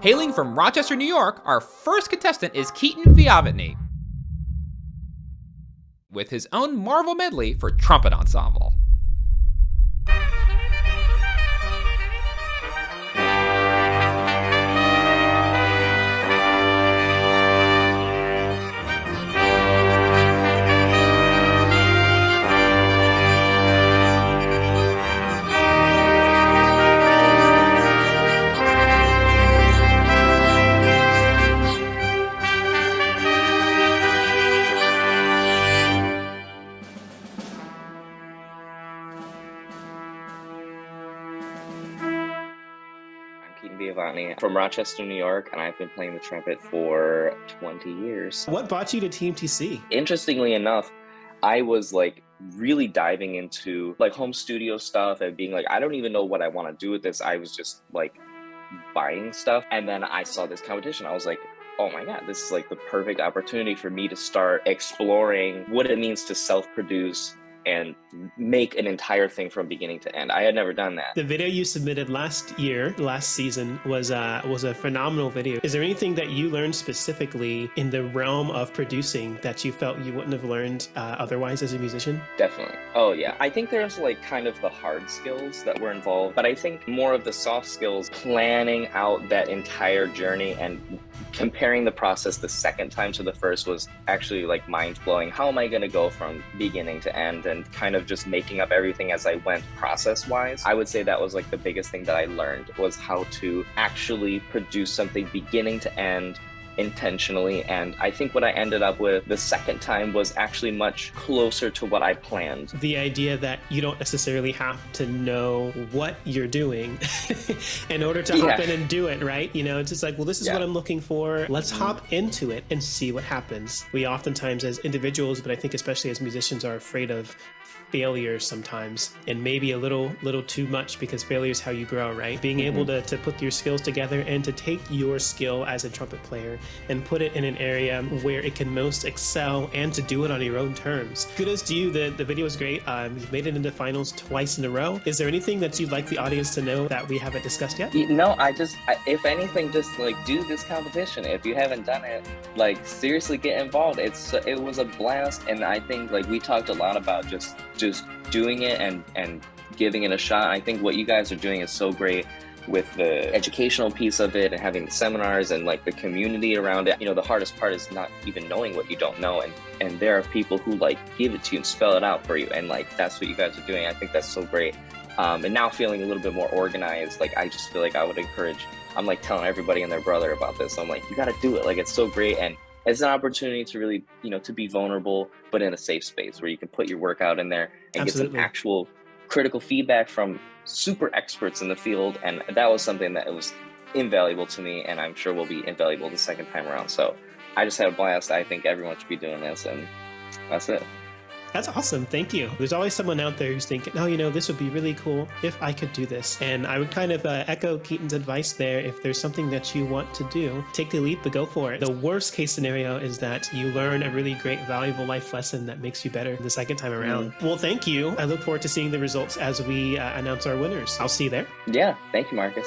Hailing from Rochester, New York, our first contestant is Keaton Viavattine with his own Marvel medley for trumpet ensemble. Keaton Viavattine from Rochester, New York, and I've been playing the trumpet for 20 years. What brought you to TMTC? Interestingly enough, I was like really diving into like home studio stuff and being like, I don't even know what I want to do with this. I was just like buying stuff. And then I saw this competition. I was like, oh my God, this is like the perfect opportunity for me to start exploring what it means to self-produce and make an entire thing from beginning to end. I had never done that. The video you submitted last season, was a phenomenal video. Is there anything that you learned specifically in the realm of producing that you felt you wouldn't have learned otherwise as a musician? Definitely. Oh yeah. I think there's like kind of the hard skills that were involved, but I think more of the soft skills, planning out that entire journey and comparing the process the second time to the first was actually like mind-blowing. How am I going to go from beginning to end and kind of just making up everything as I went process-wise? I would say that was like the biggest thing that I learned was how to actually produce something beginning to end intentionally. And I think what I ended up with the second time was actually much closer to what I planned. The idea that you don't necessarily have to know what you're doing in order to hop in and do it, right? You know, it's just like, well, this is what I'm looking for. Let's hop into it and see what happens. We oftentimes as individuals, but I think especially as musicians, are afraid of failure sometimes, and maybe a little too much, because failure is how you grow, right? Being able to put your skills together and to take your skill as a trumpet player and put it in an area where it can most excel and to do it on your own terms. Kudos to you. The video is great. You've made it into finals twice in a row. Is there anything that you'd like the audience to know that we haven't discussed yet? No, if anything, just like do this competition. If you haven't done it, like seriously get involved. It was a blast, and I think like we talked a lot about just doing it and giving it a shot. I think what you guys are doing is so great with the educational piece of it and having the seminars and like the community around it. You know, the hardest part is not even knowing what you don't know, and there are people who like give it to you and spell it out for you, and like that's what you guys are doing. I think that's so great. And now feeling a little bit more organized, like I just feel like I would encourage, I'm like telling everybody and their brother about this. I'm like, you got to do it. Like it's so great, and it's an opportunity to really, you know, to be vulnerable, but in a safe space where you can put your work out in there and get some actual critical feedback from super experts in the field. And that was something that was invaluable to me, and I'm sure will be invaluable the second time around. So I just had a blast. I think everyone should be doing this, and that's it. That's awesome. Thank you. There's always someone out there who's thinking, oh, you know, this would be really cool if I could do this. And I would kind of echo Keaton's advice there. If there's something that you want to do, take the leap, but go for it. The worst case scenario is that you learn a really great, valuable life lesson that makes you better the second time around. Well, thank you. I look forward to seeing the results as we announce our winners. I'll see you there. Yeah. Thank you, Marcus.